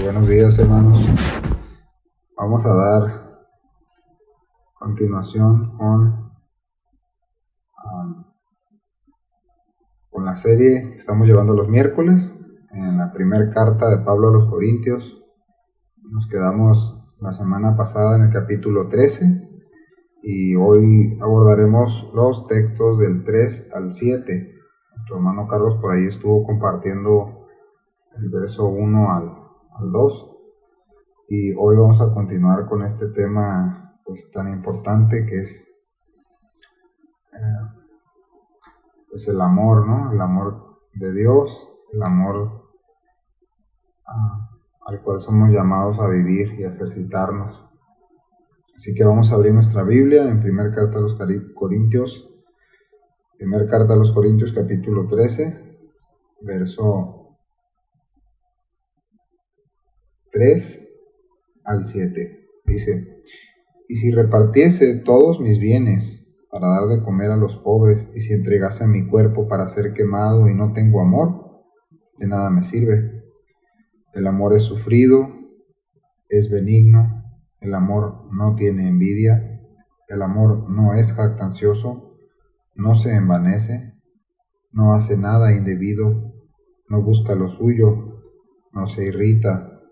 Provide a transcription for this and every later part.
Buenos días, hermanos. Vamos a dar continuación con la serie que estamos llevando los miércoles en la primera carta de Pablo a los Corintios. Nos quedamos la semana pasada en el capítulo 13 y hoy abordaremos los textos del 3 al 7. Nuestro hermano Carlos por ahí estuvo compartiendo el verso 1 al 2. Y hoy vamos a continuar con este tema pues tan importante que es pues el amor, ¿no? El amor de Dios, el amor al cual somos llamados a vivir y a ejercitarnos. Así que vamos a abrir nuestra Biblia en primera carta a los Corintios, capítulo 13, verso 3 al 7. Dice: y si repartiese todos mis bienes para dar de comer a los pobres, y si entregase mi cuerpo para ser quemado y no tengo amor, de nada me sirve. El amor es sufrido, es benigno, el amor no tiene envidia, el amor no es jactancioso, no se envanece, no hace nada indebido, no busca lo suyo, no se irrita,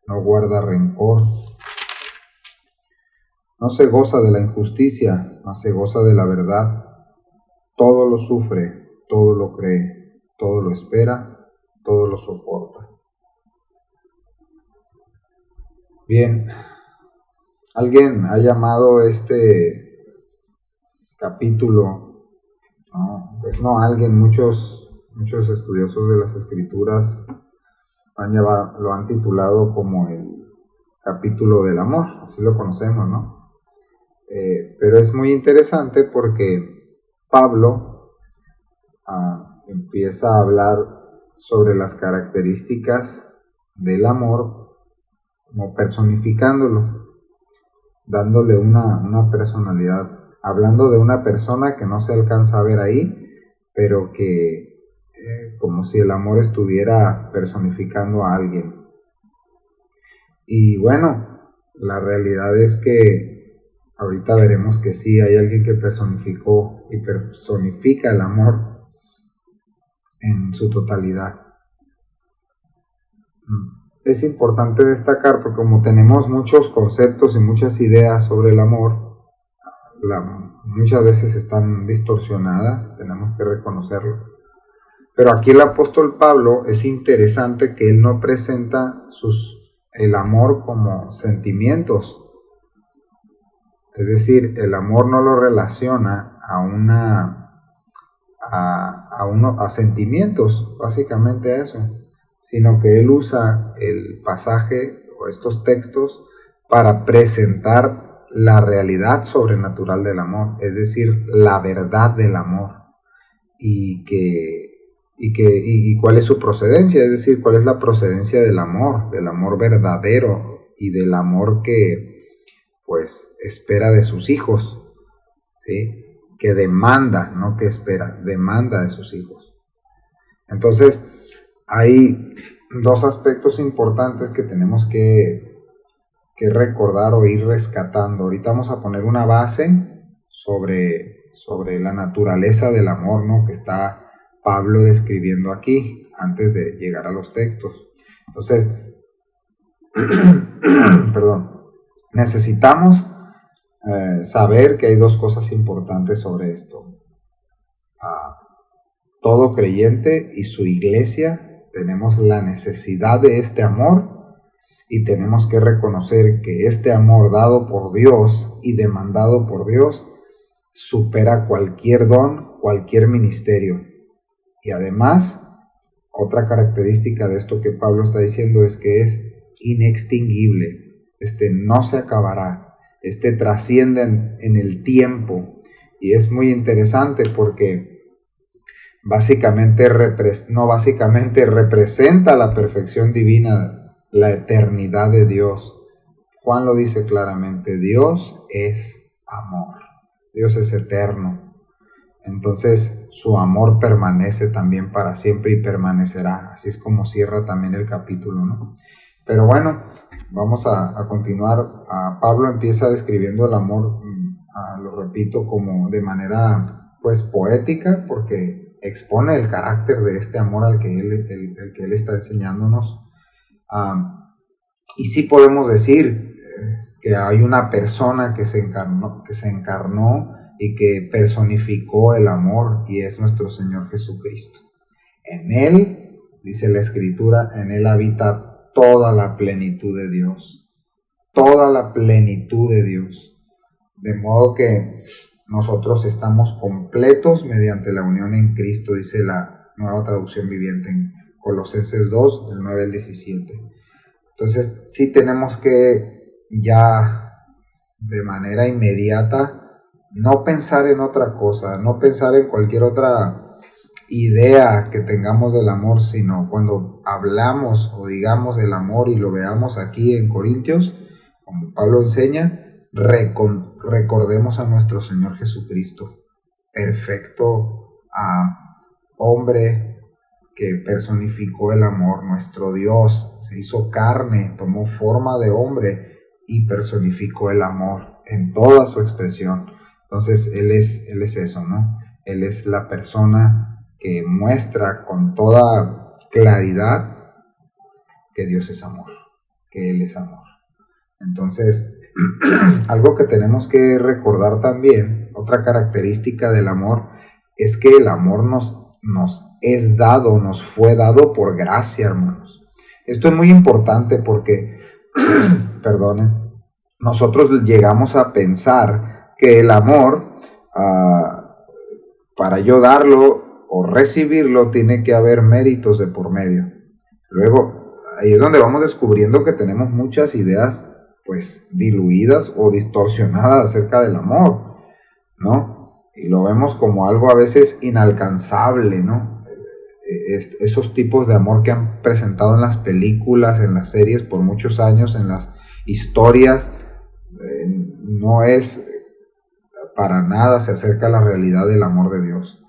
no guarda rencor, no se goza de la injusticia, mas se goza de la verdad. Todo lo sufre, todo lo cree, todo lo espera, todo lo soporta. Bien, alguien ha llamado este capítulo, muchos estudiosos de las Escrituras lo han titulado como el capítulo del amor, así lo conocemos, ¿no? Pero es muy interesante porque Pablo empieza a hablar sobre las características del amor, como personificándolo, dándole una personalidad, hablando de una persona que no se alcanza a ver ahí, pero que como si el amor estuviera personificando a alguien. Y bueno, la realidad es que ahorita veremos que sí, hay alguien que personificó y personifica el amor en su totalidad. Es importante destacar porque como tenemos muchos conceptos y muchas ideas sobre el amor, muchas veces están distorsionadas, tenemos que reconocerlo. Pero aquí el apóstol Pablo es interesante que él no presenta el amor como sentimientos. Es decir, el amor no lo relaciona a sentimientos, básicamente a eso, sino que él usa el pasaje o estos textos para presentar la realidad sobrenatural del amor, es decir, la verdad del amor, y cuál es su procedencia, es decir, cuál es la procedencia del amor verdadero y del amor que pues espera de sus hijos, ¿sí? Que demanda, no que espera, demanda de sus hijos. Entonces, hay dos aspectos importantes que tenemos que recordar o ir rescatando. Ahorita vamos a poner una base sobre la naturaleza del amor, ¿no? Que está Pablo describiendo aquí, antes de llegar a los textos. Entonces, necesitamos saber que hay dos cosas importantes sobre esto. Todo creyente y su iglesia tenemos la necesidad de este amor y tenemos que reconocer que este amor dado por Dios y demandado por Dios supera cualquier don, cualquier ministerio. Y además, otra característica de esto que Pablo está diciendo es que es inextinguible. No se acabará. Trasciende en el tiempo. Y es muy interesante porque básicamente representa la perfección divina, la eternidad de Dios. Juan lo dice claramente: Dios es amor, Dios es eterno. Entonces, su amor permanece también para siempre y permanecerá. Así es como cierra también el capítulo, ¿no? Pero bueno, vamos a continuar. Pablo empieza describiendo el amor, lo repito, como de manera pues poética, porque expone el carácter de este amor al que él está enseñándonos. Y sí podemos decir que hay una persona que se encarnó y que personificó el amor, y es nuestro Señor Jesucristo. En Él, dice la Escritura, en Él habita toda la plenitud de Dios. Toda la plenitud de Dios. De modo que nosotros estamos completos mediante la unión en Cristo, dice la Nueva Traducción Viviente en Colosenses 2, del 9 al 17. Entonces, sí tenemos que ya de manera inmediata no pensar en otra cosa, no pensar en cualquier otra idea que tengamos del amor, sino cuando hablamos o digamos el amor y lo veamos aquí en Corintios, como Pablo enseña, recordemos a nuestro Señor Jesucristo, perfecto hombre que personificó el amor, nuestro Dios se hizo carne, tomó forma de hombre y personificó el amor en toda su expresión. Entonces Él es eso, ¿no? Él es la persona que muestra con toda claridad que Dios es amor, que Él es amor. Entonces, algo que tenemos que recordar también, otra característica del amor, es que el amor nos es dado, nos fue dado por gracia, hermanos. Esto es muy importante porque, perdonen, nosotros llegamos a pensar que el amor, para yo darlo o recibirlo, tiene que haber méritos de por medio. Luego, ahí es donde vamos descubriendo que tenemos muchas ideas pues diluidas o distorsionadas acerca del amor, ¿no? Y lo vemos como algo a veces inalcanzable, ¿no? Esos tipos de amor que han presentado en las películas, en las series por muchos años, en las historias, no es para nada, se acerca a la realidad del amor de Dios.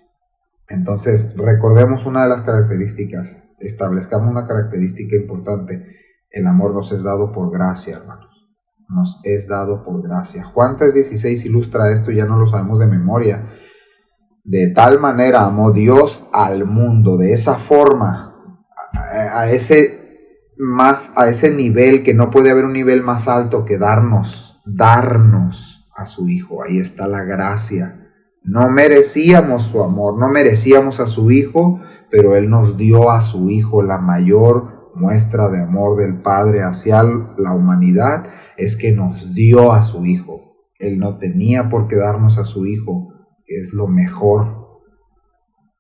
Entonces, recordemos una de las características, establezcamos una característica importante: el amor nos es dado por gracia, hermanos. Nos es dado por gracia. Juan 3:16 ilustra esto, ya no lo sabemos de memoria. De tal manera amó Dios al mundo, de esa forma, a ese nivel, que no puede haber un nivel más alto que darnos a su Hijo. Ahí está la gracia. No merecíamos su amor, no merecíamos a su Hijo, pero Él nos dio a su Hijo. La mayor muestra de amor del Padre hacia la humanidad es que nos dio a su Hijo. Él no tenía por qué darnos a su Hijo, que es lo mejor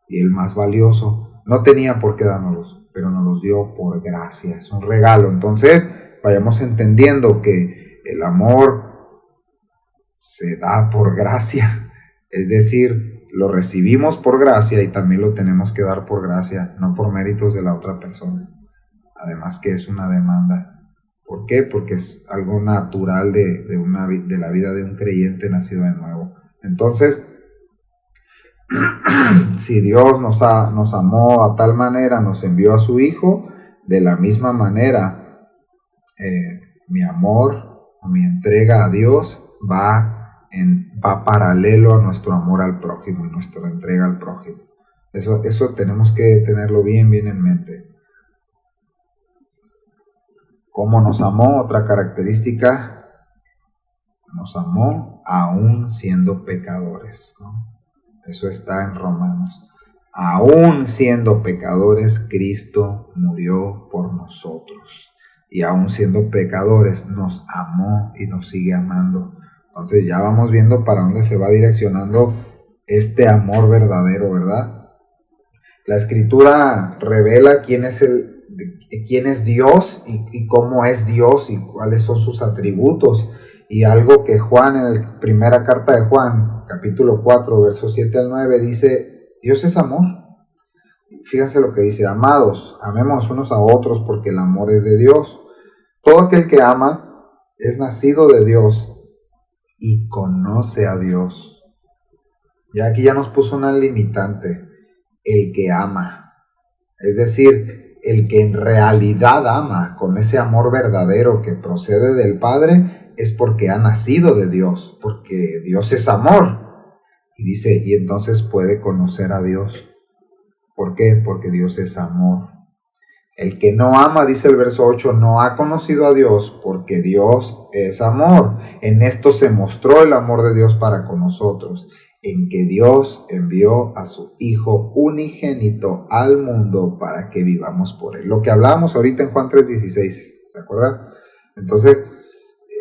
y el más valioso. No tenía por qué dárnoslos, pero nos los dio por gracia. Es un regalo. Entonces, vayamos entendiendo que el amor se da por gracia. Es decir, lo recibimos por gracia y también lo tenemos que dar por gracia, no por méritos de la otra persona. Además que es una demanda. ¿Por qué? Porque es algo natural de la vida de un creyente nacido de nuevo. Entonces, si Dios nos amó a tal manera, nos envió a su Hijo, de la misma manera, mi amor, mi entrega a Dios va paralelo a nuestro amor al prójimo y nuestra entrega al prójimo. Eso tenemos que tenerlo bien en mente. ¿Cómo nos amó? Otra característica: nos amó aún siendo pecadores, ¿no? Eso está en Romanos. Aún siendo pecadores, Cristo murió por nosotros. Y aún siendo pecadores, nos amó y nos sigue amando. Entonces ya vamos viendo para dónde se va direccionando este amor verdadero, ¿verdad? La Escritura revela quién es Dios y cómo es Dios y cuáles son sus atributos. Y algo que Juan, en la primera carta de Juan, capítulo 4, versos 7 al 9, dice: Dios es amor. Fíjense lo que dice: amados, amémonos unos a otros, porque el amor es de Dios. Todo aquel que ama es nacido de Dios y conoce a Dios. Ya aquí ya nos puso una limitante, el que ama. Es decir, el que en realidad ama con ese amor verdadero que procede del Padre es porque ha nacido de Dios, porque Dios es amor. Y dice, y entonces puede conocer a Dios. ¿Por qué? Porque Dios es amor. El que no ama, dice el verso 8, no ha conocido a Dios porque Dios es amor. En esto se mostró el amor de Dios para con nosotros, en que Dios envió a su Hijo unigénito al mundo para que vivamos por él. Lo que hablábamos ahorita en Juan 3:16, ¿se acuerdan? Entonces,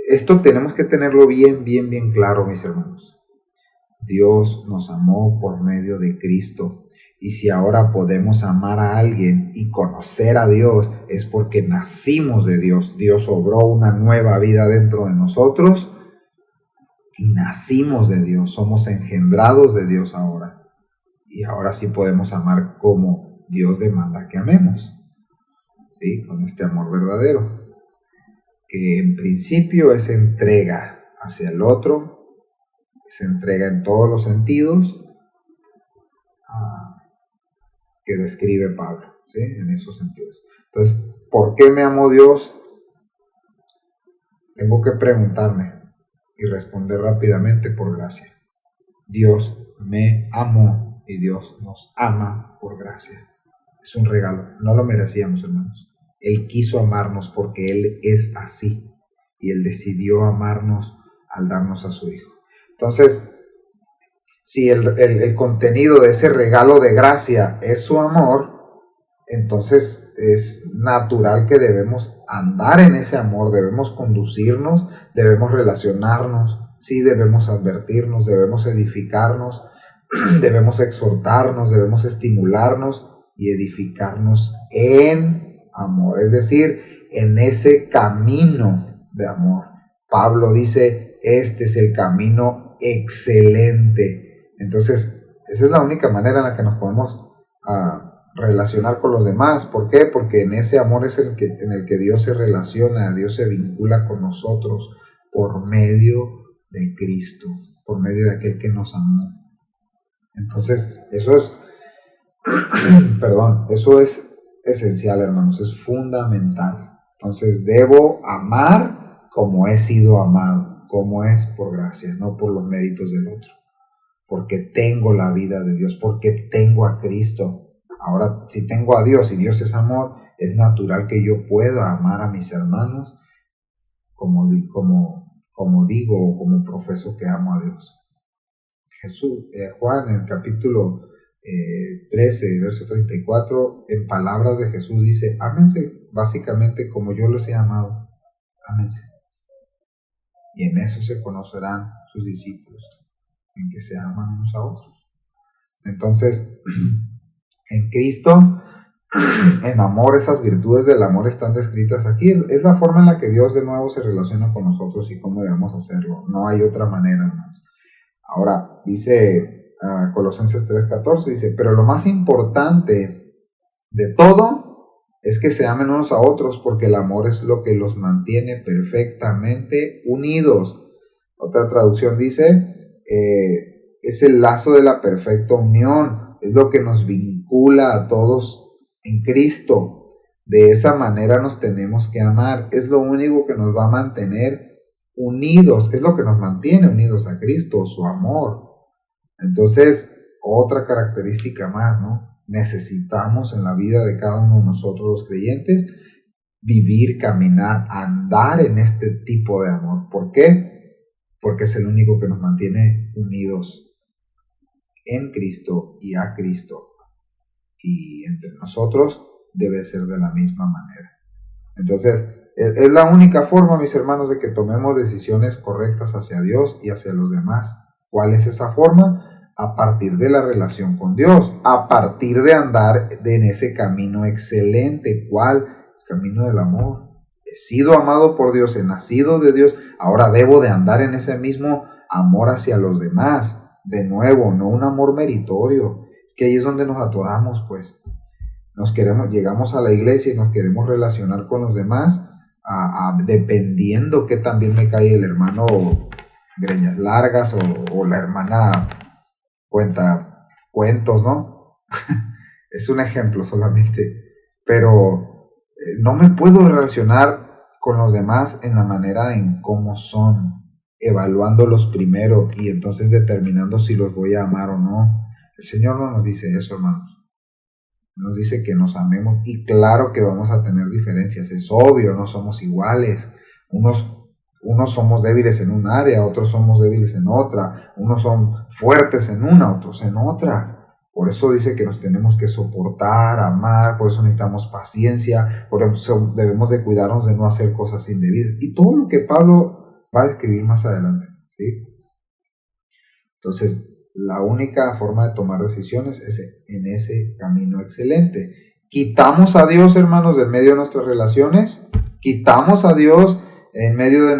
esto tenemos que tenerlo bien claro, mis hermanos. Dios nos amó por medio de Cristo. Y si ahora podemos amar a alguien y conocer a Dios, es porque nacimos de Dios. Dios obró una nueva vida dentro de nosotros y nacimos de Dios. Somos engendrados de Dios ahora. Y ahora sí podemos amar como Dios demanda que amemos. ¿Sí? Con este amor verdadero. Que en principio es entrega hacia el otro. Se entrega en todos los sentidos que describe Pablo, ¿sí? En esos sentidos. Entonces, ¿por qué me amó Dios? Tengo que preguntarme y responder rápidamente por gracia. Dios me amó y Dios nos ama por gracia. Es un regalo, no lo merecíamos, hermanos. Él quiso amarnos porque Él es así y Él decidió amarnos al darnos a su Hijo. Entonces, si el contenido de ese regalo de gracia es su amor, entonces es natural que debemos andar en ese amor, debemos conducirnos, debemos relacionarnos, sí, debemos advertirnos, debemos edificarnos, debemos exhortarnos, debemos estimularnos y edificarnos en amor, es decir, en ese camino de amor. Pablo dice, este es el camino excelente. Entonces, esa es la única manera en la que nos podemos relacionar con los demás. ¿Por qué? Porque en ese amor es en el que Dios se relaciona, Dios se vincula con nosotros por medio de Cristo, por medio de aquel que nos amó. Entonces, eso es, eso es esencial, hermanos, es fundamental. Entonces, debo amar como he sido amado, como es por gracia, no por los méritos del otro. Porque tengo la vida de Dios, porque tengo a Cristo. Ahora, si tengo a Dios y Dios es amor, es natural que yo pueda amar a mis hermanos como digo o como profeso que amo a Dios. Juan en el capítulo 13, verso 34, en palabras de Jesús dice, ámense básicamente como yo los he amado, ámense. Y en eso se conocerán sus discípulos, en que se aman unos a otros. Entonces, en Cristo, en amor, esas virtudes del amor están descritas aquí. Es la forma en la que Dios de nuevo se relaciona con nosotros y cómo debemos hacerlo. No hay otra manera, hermanos. Ahora, dice Colosenses 3:14, dice, pero lo más importante de todo es que se amen unos a otros, porque el amor es lo que los mantiene perfectamente unidos. Otra traducción dice, es el lazo de la perfecta unión, es lo que nos vincula a todos en Cristo. De esa manera nos tenemos que amar, es lo único que nos va a mantener unidos, es lo que nos mantiene unidos a Cristo, su amor. Entonces, otra característica más, ¿no? Necesitamos en la vida de cada uno de nosotros los creyentes vivir, caminar, andar en este tipo de amor. ¿Por qué? Porque es el único que nos mantiene unidos en Cristo y a Cristo. Y entre nosotros debe ser de la misma manera. Entonces, es la única forma, mis hermanos, de que tomemos decisiones correctas hacia Dios y hacia los demás. ¿Cuál es esa forma? A partir de la relación con Dios, a partir de andar en ese camino excelente. ¿Cuál? El camino del amor. He sido amado por Dios, he nacido de Dios, ahora debo de andar en ese mismo amor hacia los demás. De nuevo, no un amor meritorio. Es que ahí es donde nos atoramos, pues. Llegamos a la iglesia y nos queremos relacionar con los demás, dependiendo que también me cae el hermano greñas largas o la hermana cuenta cuentos, ¿no? Es un ejemplo solamente, pero no me puedo relacionar con los demás en la manera en cómo son, evaluándolos primero y entonces determinando si los voy a amar o no. El Señor no nos dice eso, hermanos. Nos dice que nos amemos y claro que vamos a tener diferencias, es obvio, no somos iguales. Unos somos débiles en un área, otros somos débiles en otra, unos son fuertes en una, otros en otra. Por eso dice que nos tenemos que soportar, amar, por eso necesitamos paciencia, por eso debemos de cuidarnos de no hacer cosas indebidas. Y todo lo que Pablo va a describir más adelante, ¿sí? Entonces, la única forma de tomar decisiones es en ese camino excelente. Quitamos a Dios, hermanos, del medio de nuestras relaciones, quitamos a Dios en medio de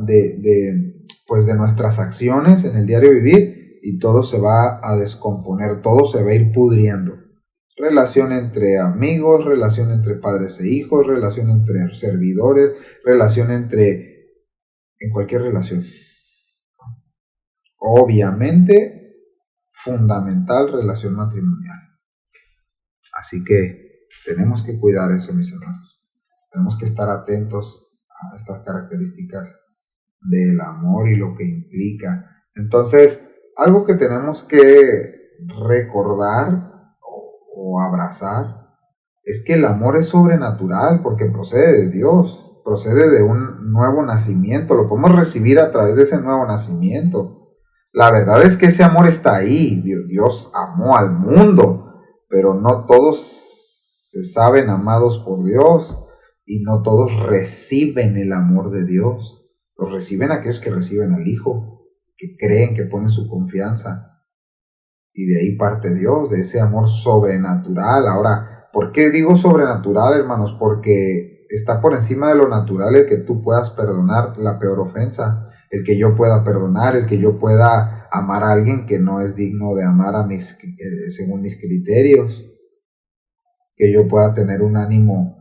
de nuestras acciones en el diario vivir y todo se va a descomponer, todo se va a ir pudriendo. Relación entre amigos, relación entre padres e hijos, relación entre servidores, relación en cualquier relación. Obviamente, fundamental relación matrimonial. Así que tenemos que cuidar eso, mis hermanos. Tenemos que estar atentos a estas características del amor y lo que implica. Entonces, algo que tenemos que recordar o abrazar es que el amor es sobrenatural porque procede de Dios, procede de un nuevo nacimiento, lo podemos recibir a través de ese nuevo nacimiento. La verdad es que ese amor está ahí, Dios amó al mundo, pero no todos se saben amados por Dios y no todos reciben el amor de Dios. Los reciben aquellos que reciben al Hijo, que creen, que ponen su confianza. Y de ahí parte Dios, de ese amor sobrenatural. Ahora, ¿por qué digo sobrenatural, hermanos? Porque está por encima de lo natural el que tú puedas perdonar la peor ofensa, el que yo pueda perdonar, el que yo pueda amar a alguien que no es digno de amar según mis criterios, que yo pueda tener un ánimo,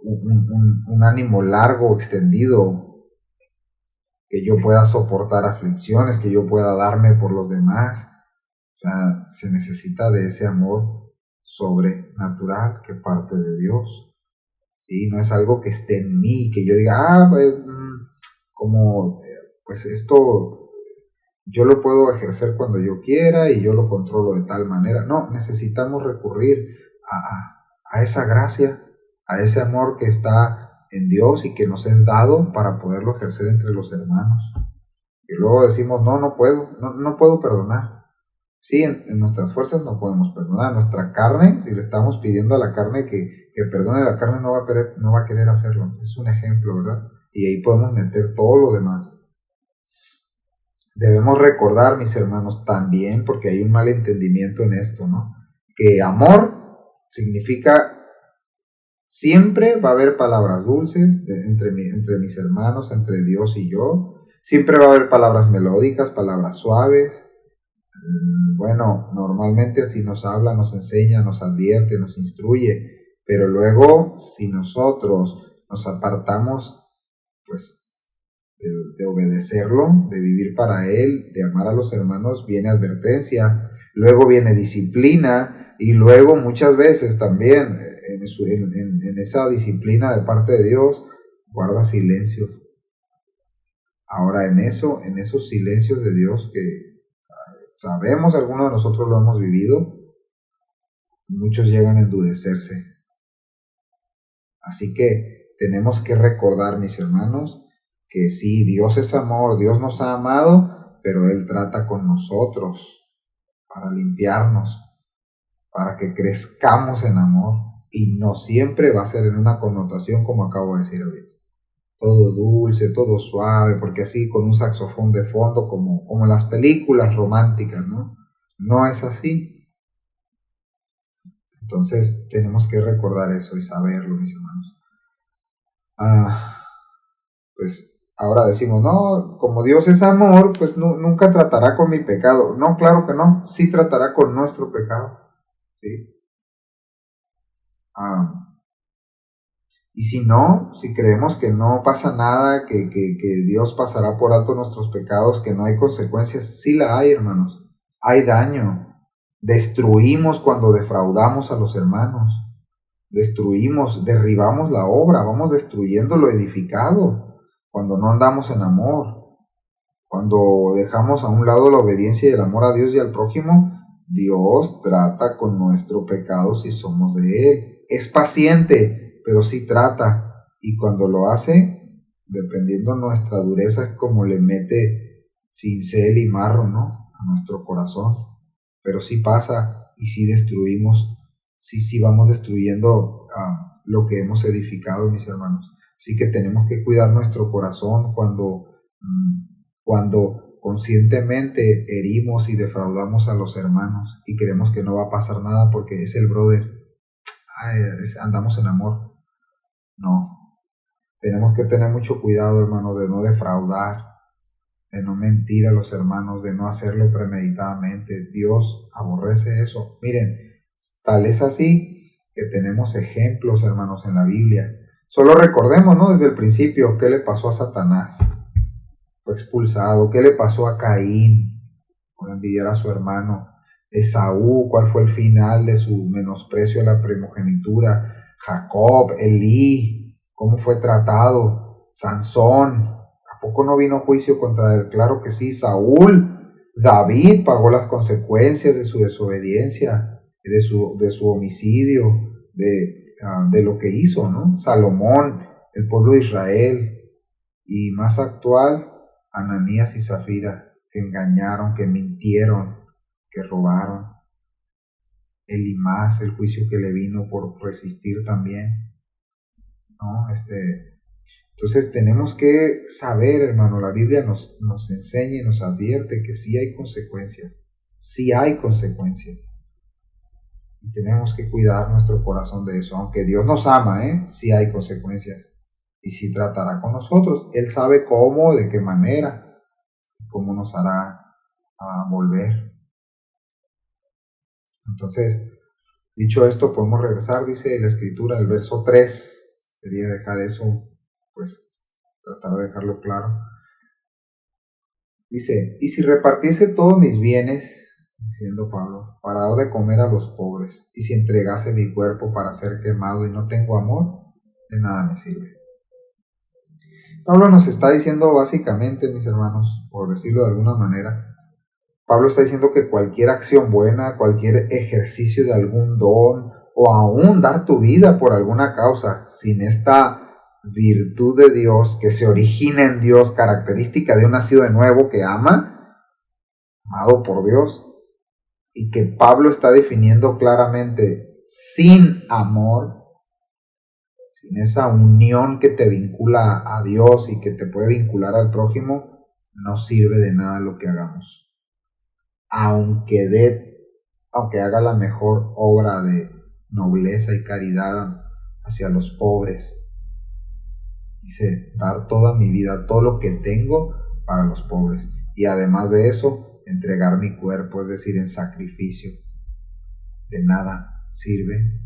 un ánimo largo, extendido, que yo pueda soportar aflicciones, que yo pueda darme por los demás. O sea, se necesita de ese amor sobrenatural que parte de Dios. ¿Sí? No es algo que esté en mí, que yo diga, pues esto yo lo puedo ejercer cuando yo quiera y yo lo controlo de tal manera. No, necesitamos recurrir a esa gracia, a ese amor que está en Dios y que nos es dado para poderlo ejercer entre los hermanos. Y luego decimos, no puedo perdonar. Sí, en nuestras fuerzas no podemos perdonar. Nuestra carne, si le estamos pidiendo a la carne que perdone, la carne no va a querer hacerlo. Es un ejemplo, ¿verdad? Y ahí podemos meter todo lo demás. Debemos recordar, mis hermanos, también, porque hay un malentendimiento en esto, ¿no? Que amor significa siempre va a haber palabras dulces entre mis hermanos, entre Dios y yo. Siempre va a haber palabras melódicas, palabras suaves. Bueno, normalmente así nos habla, nos enseña, nos advierte, nos instruye. Pero luego, si nosotros nos apartamos, pues, de obedecerlo, de vivir para Él, de amar a los hermanos, viene advertencia. Luego viene disciplina y luego muchas veces también en esa disciplina de parte de Dios, guarda silencio. Ahora en esos silencios de Dios que sabemos, algunos de nosotros lo hemos vivido, muchos llegan a endurecerse. Así que tenemos que recordar, mis hermanos, que sí, Dios es amor, Dios nos ha amado, pero Él trata con nosotros para limpiarnos, para que crezcamos en amor. Y no siempre va a ser en una connotación como acabo de decir ahorita. Todo dulce, todo suave, porque así con un saxofón de fondo, como en las películas románticas, ¿no? No es así. Entonces tenemos que recordar eso y saberlo, mis hermanos. Pues ahora decimos, no, como Dios es amor, pues nunca tratará con mi pecado. No, claro que no, sí tratará con nuestro pecado, ¿sí? Y si no, si creemos que no pasa nada, que Dios pasará por alto nuestros pecados, que no hay consecuencias, sí la hay, hermanos. Hay daño. Destruimos cuando defraudamos a los hermanos. Destruimos, derribamos la obra, vamos destruyendo lo edificado. Cuando no andamos en amor, cuando dejamos a un lado la obediencia y el amor a Dios y al prójimo, Dios trata con nuestro pecado si somos de Él. Es paciente, pero sí trata. Y cuando lo hace, dependiendo nuestra dureza, es como le mete cincel y marro, ¿no?, a nuestro corazón. Pero sí pasa y sí destruimos, sí vamos destruyendo lo que hemos edificado, mis hermanos. Así que tenemos que cuidar nuestro corazón cuando conscientemente herimos y defraudamos a los hermanos y creemos que no va a pasar nada porque es el brother. Andamos en amor. No. Tenemos que tener mucho cuidado, hermano, de no defraudar, de no mentir a los hermanos, de no hacerlo premeditadamente. Dios aborrece eso. Miren, tal es así que tenemos ejemplos, hermanos, en la Biblia. Solo recordemos, ¿no?, desde el principio, qué le pasó a Satanás. Fue expulsado. ¿Qué le pasó a Caín por envidiar a su hermano? Esaú, ¿cuál fue el final de su menosprecio a la primogenitura? Jacob, Elí, ¿cómo fue tratado? Sansón, ¿a poco no vino juicio contra él? Claro que sí. Saúl, David pagó las consecuencias de su desobediencia, de su homicidio, de lo que hizo, ¿no? Salomón, el pueblo de Israel, y más actual, Ananías y Zafira, que engañaron, que mintieron, que robaron. Elimás, el juicio que le vino por resistir también, ¿no? Entonces tenemos que saber, hermano, la Biblia nos enseña y nos advierte que sí hay consecuencias, y tenemos que cuidar nuestro corazón de eso. Aunque Dios nos ama, sí hay consecuencias, y sí tratará con nosotros. Él sabe cómo, de qué manera, y cómo nos hará volver. Entonces, dicho esto, podemos regresar, dice la Escritura, el verso 3. Quería dejar eso, pues, tratar de dejarlo claro. Dice, y si repartiese todos mis bienes, diciendo Pablo, para dar de comer a los pobres, y si entregase mi cuerpo para ser quemado y no tengo amor, de nada me sirve. Pablo nos está diciendo básicamente, mis hermanos, por decirlo de alguna manera, Pablo está diciendo que cualquier acción buena, cualquier ejercicio de algún don, o aún dar tu vida por alguna causa, sin esta virtud de Dios que se origina en Dios, característica de un nacido de nuevo que ama, amado por Dios, y que Pablo está definiendo claramente, sin amor, sin esa unión que te vincula a Dios y que te puede vincular al prójimo, no sirve de nada lo que hagamos. Aunque haga la mejor obra de nobleza y caridad hacia los pobres. Dice, dar toda mi vida, todo lo que tengo para los pobres. Y además de eso, entregar mi cuerpo, es decir, en sacrificio. De nada sirve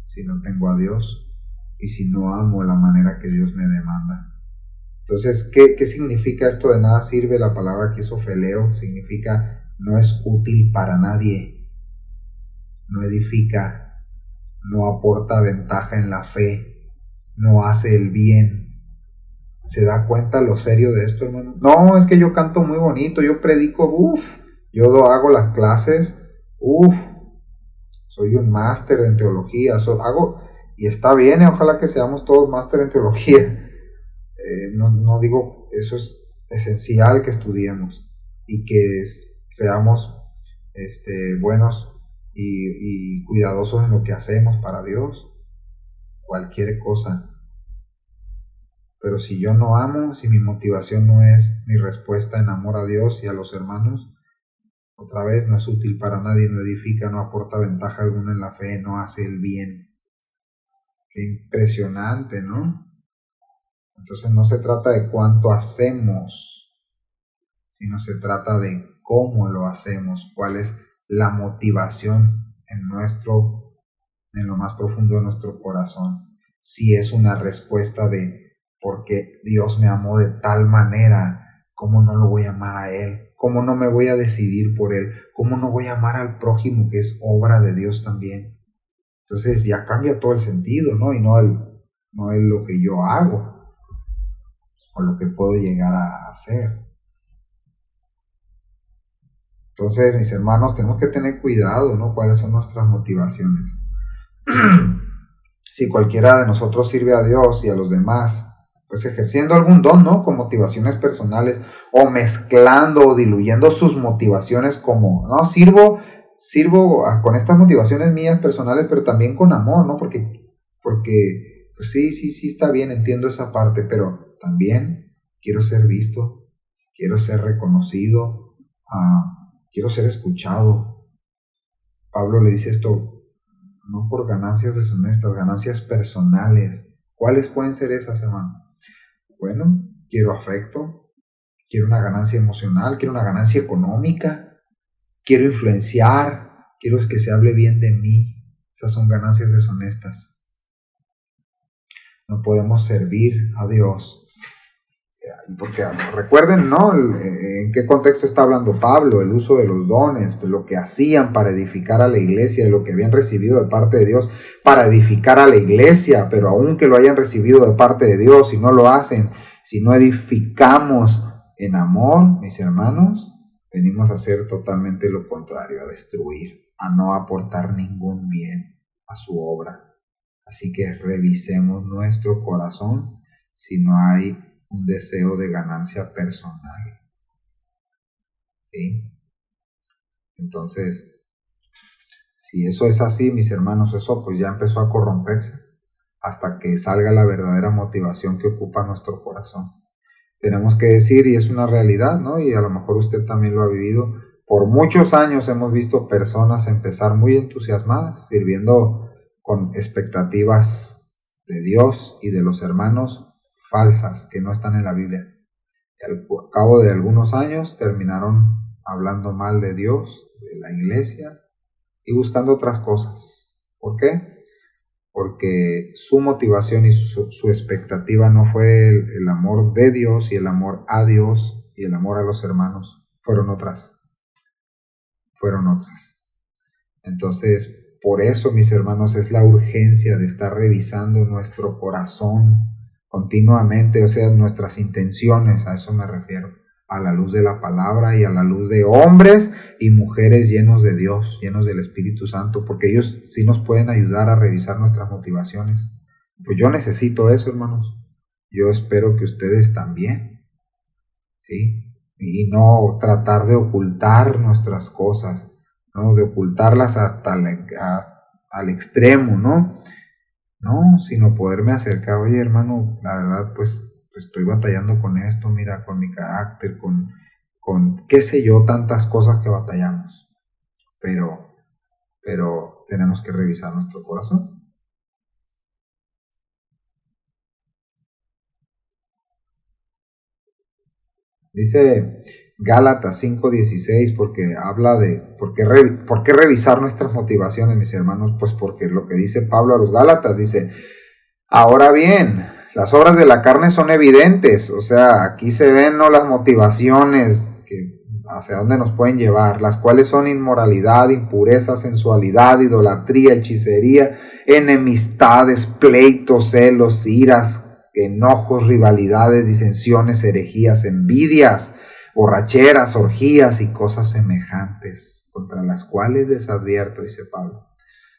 si no tengo a Dios y si no amo la manera que Dios me demanda. Entonces, ¿qué significa esto de nada sirve? La palabra que hizo Feleo significa no es útil para nadie, no edifica, no aporta ventaja en la fe, no hace el bien. ¿Se da cuenta lo serio de esto, hermano? No, es que yo canto muy bonito, yo predico, yo hago las clases, soy un máster en teología, y está bien, ojalá que seamos todos máster en teología. No digo, eso es esencial que estudiemos y que seamos buenos y cuidadosos en lo que hacemos para Dios, cualquier cosa. Pero si yo no amo, si mi motivación no es mi respuesta en amor a Dios y a los hermanos, otra vez no es útil para nadie, no edifica, no aporta ventaja alguna en la fe, no hace el bien. Qué impresionante, ¿no? Entonces no se trata de cuánto hacemos, sino se trata de cómo lo hacemos, cuál es la motivación en lo más profundo de nuestro corazón. si es una respuesta de porque Dios me amó de tal manera, ¿cómo no lo voy a amar a Él? ¿Cómo no me voy a decidir por Él? ¿Cómo no voy a amar al prójimo que es obra de Dios también? Entonces ya cambia todo el sentido, ¿no? Y no es lo que yo hago o lo que puedo llegar a hacer. Entonces, mis hermanos, tenemos que tener cuidado, ¿no? ¿Cuáles son nuestras motivaciones? Si cualquiera de nosotros sirve a Dios y a los demás, pues ejerciendo algún don, ¿no? Con motivaciones personales, o mezclando o diluyendo sus motivaciones como, no, sirvo con estas motivaciones mías personales, pero también con amor, ¿no? Porque pues sí está bien, entiendo esa parte, pero también quiero ser visto, quiero ser reconocido, quiero ser escuchado. Pablo le dice esto, no por ganancias deshonestas, ganancias personales. ¿Cuáles pueden ser esas, hermano? Bueno, quiero afecto, quiero una ganancia emocional, quiero una ganancia económica, quiero influenciar, quiero que se hable bien de mí. Esas son ganancias deshonestas. No podemos servir a Dios. Porque recuerden, ¿no? En qué contexto está hablando Pablo, el uso de los dones, de lo que hacían para edificar a la iglesia, de lo que habían recibido de parte de Dios para edificar a la iglesia, pero aunque lo hayan recibido de parte de Dios, si no lo hacen, si no edificamos en amor, mis hermanos, venimos a hacer totalmente lo contrario, a destruir, a no aportar ningún bien a su obra. Así que revisemos nuestro corazón si no hay un deseo de ganancia personal. ¿Sí? Entonces, si eso es así, mis hermanos, eso pues ya empezó a corromperse hasta que salga la verdadera motivación que ocupa nuestro corazón. Tenemos que decir, y es una realidad, ¿no? Y a lo mejor usted también lo ha vivido, por muchos años hemos visto personas empezar muy entusiasmadas, sirviendo con expectativas de Dios y de los hermanos falsas que no están en la Biblia. Al cabo de algunos años terminaron hablando mal de Dios, de la iglesia y buscando otras cosas. ¿Por qué? Porque su motivación y su expectativa no fue el amor de Dios y el amor a Dios y el amor a los hermanos. Fueron otras. Entonces, por eso, mis hermanos, es la urgencia de estar revisando nuestro corazón continuamente, o sea, nuestras intenciones, a eso me refiero, a la luz de la palabra y a la luz de hombres y mujeres llenos de Dios, llenos del Espíritu Santo, porque ellos sí nos pueden ayudar a revisar nuestras motivaciones. Pues yo necesito eso, hermanos. Yo espero que ustedes también, ¿sí? Y no tratar de ocultar nuestras cosas, ¿no? De ocultarlas hasta al extremo, ¿no? No, sino poderme acercar, oye hermano, la verdad pues estoy batallando con esto, mira, con mi carácter, con qué sé yo, tantas cosas que batallamos, pero tenemos que revisar nuestro corazón. Dice Gálatas 5:16, porque habla de por qué revisar nuestras motivaciones, mis hermanos, pues porque lo que dice Pablo a los Gálatas, dice, ahora bien, las obras de la carne son evidentes, o sea, aquí se ven, ¿no?, las motivaciones que hacia dónde nos pueden llevar, las cuales son inmoralidad, impureza, sensualidad, idolatría, hechicería, enemistades, pleitos, celos, iras, enojos, rivalidades, disensiones, herejías, envidias, borracheras, orgías y cosas semejantes, contra las cuales les advierto, dice Pablo,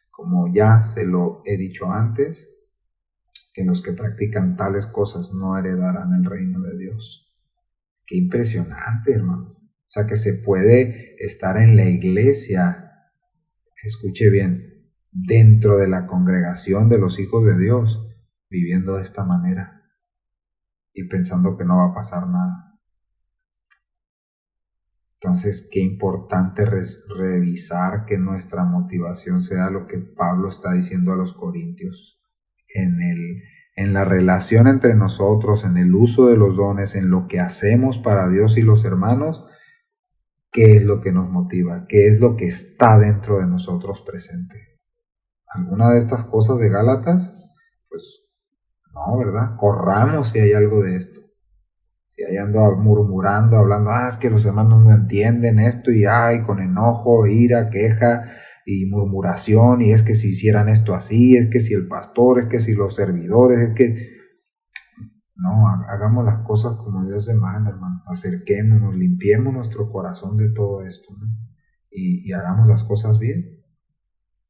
como ya se lo he dicho antes, que los que practican tales cosas no heredarán el reino de Dios. Qué impresionante, hermano. O sea, que se puede estar en la iglesia, escuche bien, dentro de la congregación de los hijos de Dios, viviendo de esta manera y pensando que no va a pasar nada. Entonces, qué importante revisar que nuestra motivación sea lo que Pablo está diciendo a los corintios, en la relación entre nosotros, en el uso de los dones, en lo que hacemos para Dios y los hermanos. ¿Qué es lo que nos motiva? ¿Qué es lo que está dentro de nosotros presente? ¿Alguna de estas cosas de Gálatas? Pues No, ¿verdad? Corramos si hay algo de esto. Si ahí ando murmurando, hablando, es que los hermanos no entienden esto, y con enojo, ira, queja y murmuración, y es que si hicieran esto así, es que si el pastor, es que si los servidores, es que... No, hagamos las cosas como Dios demanda, hermano. Acerquémonos, limpiemos nuestro corazón de todo esto, ¿no? Y hagamos las cosas bien.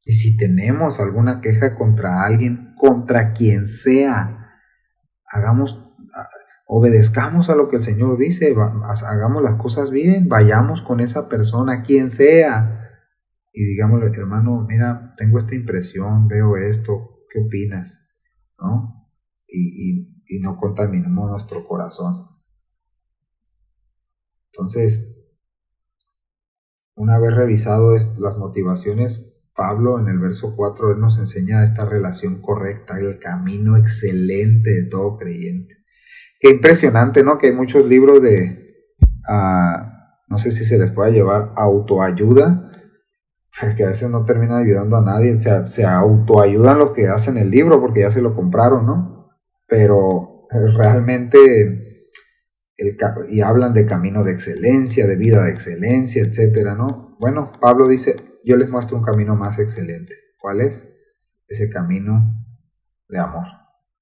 Y si tenemos alguna queja contra alguien, contra quien sea, obedezcamos a lo que el Señor dice, hagamos las cosas bien, vayamos con esa persona, quien sea, y digámosle, hermano, mira, tengo esta impresión, veo esto, ¿qué opinas? ¿No? Y no contaminemos nuestro corazón. Entonces, una vez revisado las motivaciones, Pablo en el verso 4 él nos enseña esta relación correcta, el camino excelente de todo creyente. Qué impresionante, ¿no? Que hay muchos libros de, no sé si se les puede llevar autoayuda, que a veces no terminan ayudando a nadie, se autoayudan los que hacen el libro porque ya se lo compraron, ¿no? Pero realmente, y hablan de camino de excelencia, de vida de excelencia, etcétera, ¿no? Bueno, Pablo dice, yo les muestro un camino más excelente. ¿Cuál es? Ese camino de amor,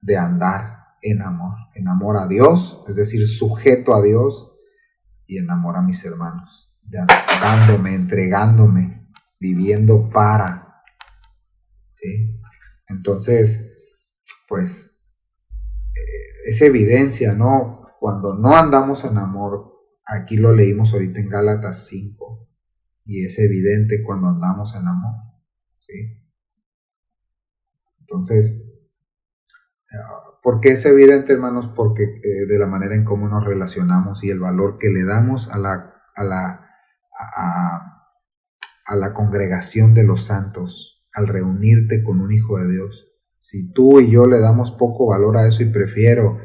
de andar en amor a Dios, es decir, sujeto a Dios, y en amor a mis hermanos, dándome, entregándome, viviendo para, ¿sí? Entonces, pues, es evidencia, ¿no? Cuando no andamos en amor, aquí lo leímos ahorita en Gálatas 5, y es evidente cuando andamos en amor, ¿sí? Entonces, ¿por qué es evidente, hermanos? Porque de la manera en cómo nos relacionamos y el valor que le damos a la congregación de los santos, al reunirte con un hijo de Dios. Si tú y yo le damos poco valor a eso y prefiero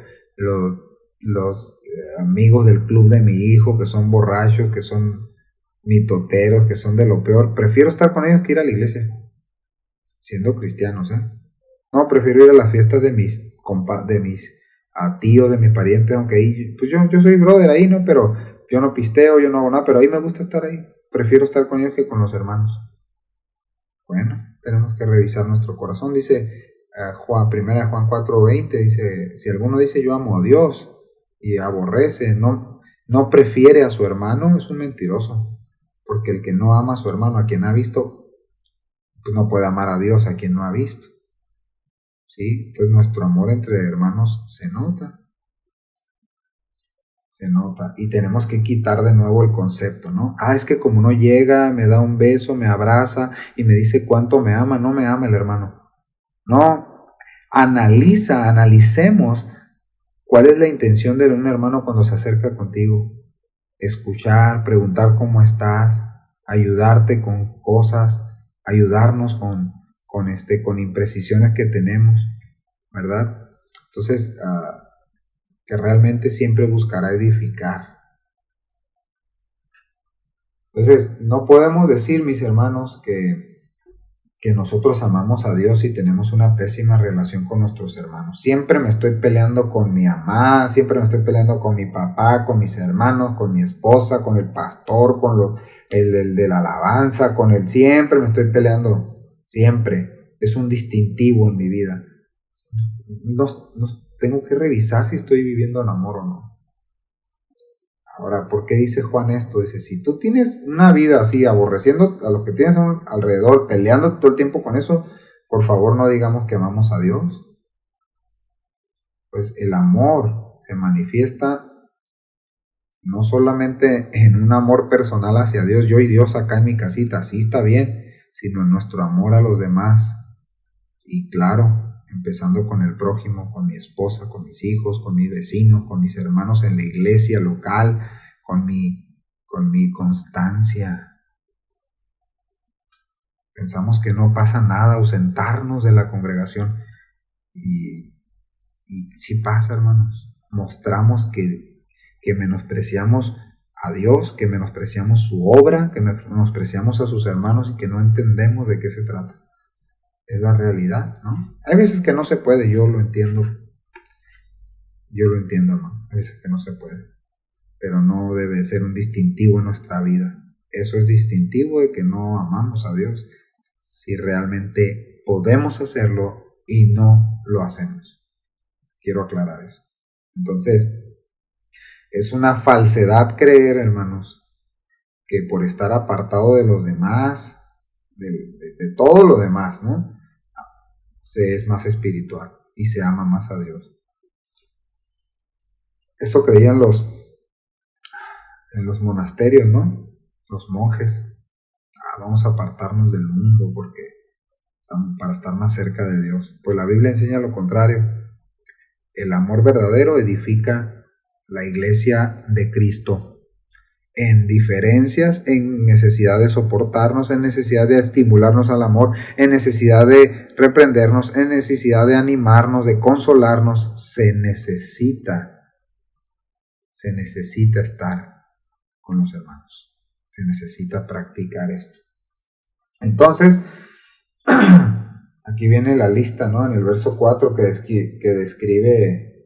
los amigos del club de mi hijo, que son borrachos, que son mitoteros, que son de lo peor, prefiero estar con ellos que ir a la iglesia, siendo cristianos, ¿eh? No, prefiero ir a las fiestas de mis tíos, de mis parientes, aunque ahí, pues yo soy brother ahí, ¿no? Pero yo no pisteo, yo no hago nada, pero ahí me gusta estar ahí. Prefiero estar con ellos que con los hermanos. Bueno, tenemos que revisar nuestro corazón. Dice primera Juan 4:20, dice, si alguno dice yo amo a Dios y aborrece, no prefiere a su hermano, es un mentiroso. Porque el que no ama a su hermano, a quien ha visto, pues no puede amar a Dios a quien no ha visto. ¿Sí? Entonces nuestro amor entre hermanos se nota. Se nota. Y tenemos que quitar de nuevo el concepto, ¿no? Es que como uno llega, me da un beso, me abraza y me dice cuánto me ama, no me ama el hermano. No, analicemos cuál es la intención de un hermano cuando se acerca contigo. Escuchar, preguntar cómo estás, ayudarte con cosas, ayudarnos con imprecisiones que tenemos, ¿verdad? Entonces, que realmente siempre buscará edificar. Entonces, no podemos decir, mis hermanos, que nosotros amamos a Dios y tenemos una pésima relación con nuestros hermanos. Siempre me estoy peleando con mi mamá, siempre me estoy peleando con mi papá, con mis hermanos, con mi esposa, con el pastor, con el de la alabanza, siempre me estoy peleando, siempre. Es un distintivo en mi vida. Tengo que revisar si estoy viviendo en amor o no. Ahora, ¿por qué dice Juan esto? Dice, si tú tienes una vida así, aborreciendo a los que tienes alrededor, peleando todo el tiempo con eso, por favor no digamos que amamos a Dios. Pues el amor se manifiesta no solamente en un amor personal hacia Dios, yo y Dios acá en mi casita, sí está bien, sino en nuestro amor a los demás. Y claro, empezando con el prójimo, con mi esposa, con mis hijos, con mi vecino, con mis hermanos en la iglesia local, con mi constancia. Pensamos que no pasa nada ausentarnos de la congregación. Y sí pasa, hermanos. Mostramos que menospreciamos a Dios, que menospreciamos su obra, que menospreciamos a sus hermanos y que no entendemos de qué se trata. Es la realidad, ¿no? Hay veces que no se puede, yo lo entiendo Yo lo entiendo, ¿no? A veces que no se puede, pero no debe ser un distintivo en nuestra vida. Eso es distintivo de que no amamos a Dios, si realmente podemos hacerlo y no lo hacemos. Quiero aclarar eso. Entonces, es una falsedad creer, hermanos, que por estar apartado de los demás, de todo lo demás, ¿no? Se es más espiritual y se ama más a Dios. Eso creían en los monasterios, ¿no? Los monjes. Vamos a apartarnos del mundo para estar más cerca de Dios. Pues la Biblia enseña lo contrario. El amor verdadero edifica la iglesia de Cristo. En diferencias, en necesidad de soportarnos, en necesidad de estimularnos al amor, en necesidad de reprendernos, en necesidad de animarnos, de consolarnos, se necesita estar con los hermanos. Se necesita practicar esto. Entonces, aquí viene la lista, ¿no? En el verso 4 que describe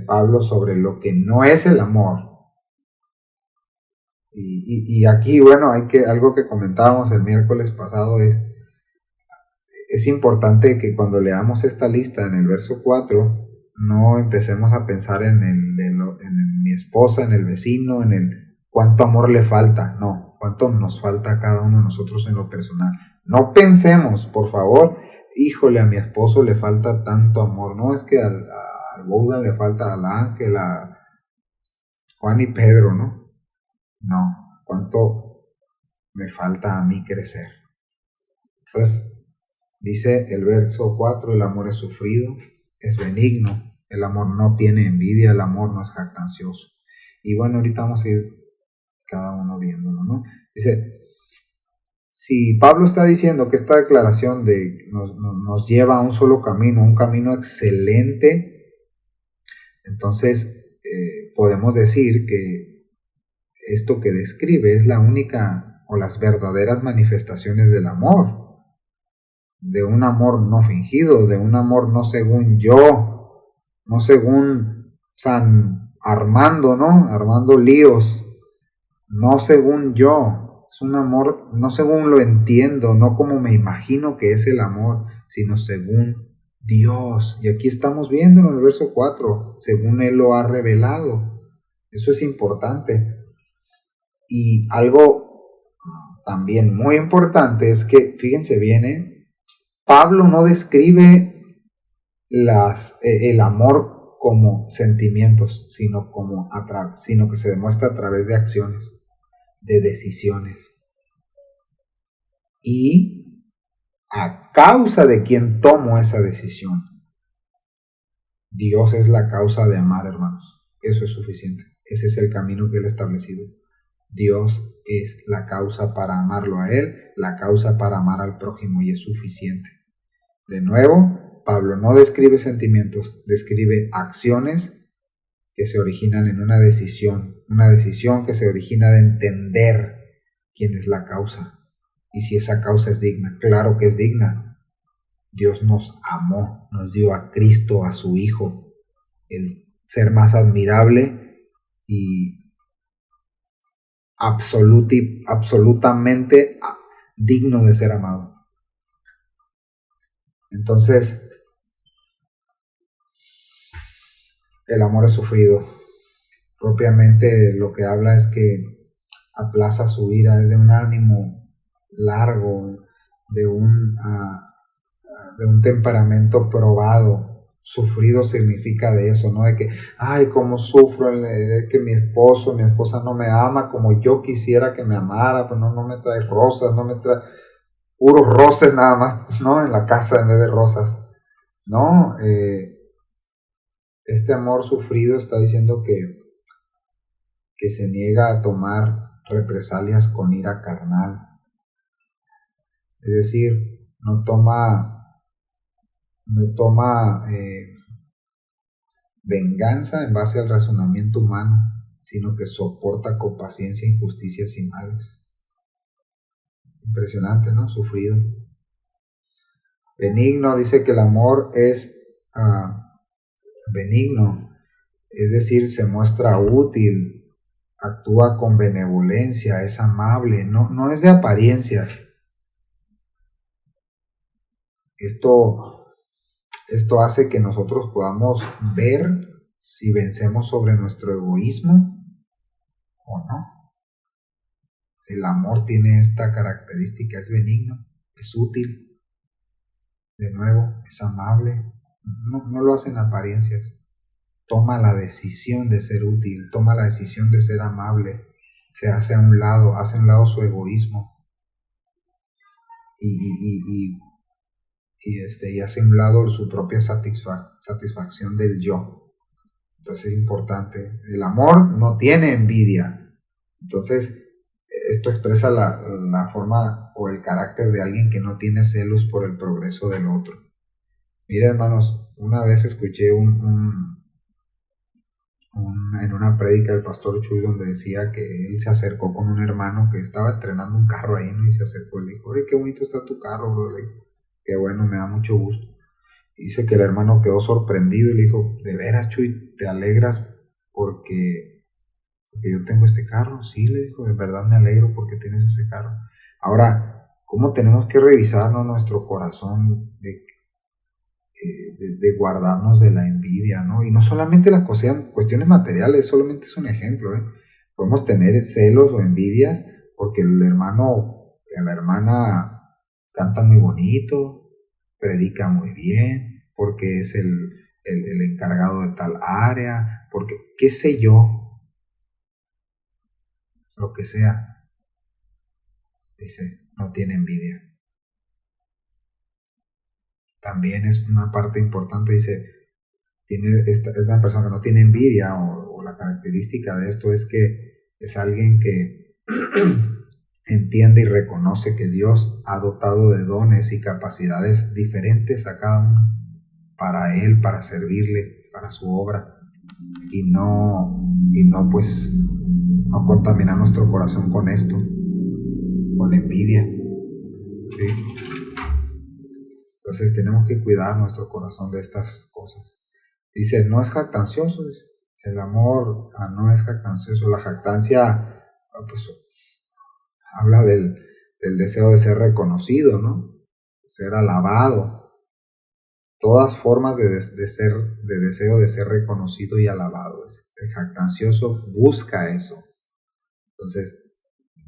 Pablo sobre lo que no es el amor. Y aquí, bueno, algo que comentábamos el miércoles pasado es importante que cuando leamos esta lista en el verso 4, no empecemos a pensar en mi esposa, en el vecino, en el cuánto amor le falta, no, cuánto nos falta a cada uno de nosotros en lo personal. No pensemos, por favor, híjole, a mi esposo le falta tanto amor, no es que al Bouda le falta, al Ángel, a Juan y Pedro, ¿no? No, cuánto me falta a mí crecer. Pues dice el verso 4, el amor es sufrido, es benigno, el amor no tiene envidia, el amor no es jactancioso. Y bueno, ahorita vamos a ir cada uno viéndolo, ¿no? Dice, si Pablo está diciendo que esta declaración nos lleva a un solo camino, un camino excelente, entonces podemos decir que esto que describe es la única o las verdaderas manifestaciones del amor, de un amor no fingido, de un amor no según yo, no según San Armando, ¿no? Armando Líos, no según yo, es un amor no según lo entiendo, no como me imagino que es el amor, sino según Dios. Y aquí estamos viendo en el verso 4, según Él lo ha revelado. Eso es importante. Y algo también muy importante es que, fíjense bien, Pablo no describe el amor como sentimientos, sino que se demuestra a través de acciones, de decisiones. Y a causa de quien tomó esa decisión. Dios es la causa de amar, hermanos. Eso es suficiente. Ese es el camino que Él ha establecido. Dios es la causa para amarlo a Él, la causa para amar al prójimo, y es suficiente. De nuevo, Pablo no describe sentimientos, describe acciones que se originan en una decisión que se origina de entender quién es la causa y si esa causa es digna. Claro que es digna. Dios nos amó, nos dio a Cristo, a su Hijo, el ser más admirable y absolutamente digno de ser amado. Entonces, el amor es sufrido. Propiamente lo que habla es que aplaza su ira, es de un ánimo largo, de un temperamento probado. Sufrido significa de eso, ¿no? De que, ay, cómo sufro, de que mi esposa no me ama como yo quisiera que me amara, pero no me trae rosas, no me trae puros roces nada más, ¿no? En la casa en vez de rosas, ¿no? Este amor sufrido está diciendo que se niega a tomar represalias con ira carnal. Es decir, no toma venganza en base al razonamiento humano, sino que soporta con paciencia injusticias y males. Impresionante, ¿no? Sufrido. Benigno, dice que el amor es benigno. es decir, se muestra útil, actúa con benevolencia, es amable, no es de apariencias. Esto hace que nosotros podamos ver si vencemos sobre nuestro egoísmo o no. El amor tiene esta característica, es benigno, es útil, de nuevo, es amable, no lo hacen apariencias. Toma la decisión de ser útil, toma la decisión de ser amable, se hace a un lado su egoísmo y hace a un lado su propia satisfacción del yo. Entonces es importante. El amor no tiene envidia. Entonces esto expresa la forma o el carácter de alguien que no tiene celos por el progreso del otro. Mira, hermanos, una vez escuché en una prédica del pastor Chuy donde decía que él se acercó con un hermano que estaba estrenando un carro ahí, ¿no? Y se acercó y le dijo, oye, qué bonito está tu carro, bro. Le dijo, qué bueno, me da mucho gusto. Y dice que el hermano quedó sorprendido y le dijo, ¿de veras, Chuy, te alegras porque yo tengo este carro? Sí, le dijo, de verdad me alegro porque tienes ese carro. Ahora, ¿cómo tenemos que revisarnos nuestro corazón de guardarnos de la envidia, ¿no? Y no solamente las cuestiones materiales, solamente es un ejemplo, ¿eh? Podemos tener celos o envidias porque el hermano o la hermana canta muy bonito, predica muy bien, porque es el encargado de tal área, porque qué sé yo, lo que sea, dice, no tiene envidia. También es una parte importante, dice, es una persona que no tiene envidia o la característica de esto es que es alguien que entiende y reconoce que Dios ha dotado de dones y capacidades diferentes a cada uno para él, para servirle, para su obra y no contaminar nuestro corazón con esto, con envidia, ¿sí? Entonces tenemos que cuidar nuestro corazón de estas cosas. Dice, no es jactancioso, dice. El amor no es jactancioso. La jactancia, pues, habla del deseo de ser reconocido, ¿no? De ser alabado. Todas formas de deseo de ser reconocido y alabado. El jactancioso busca eso. Entonces,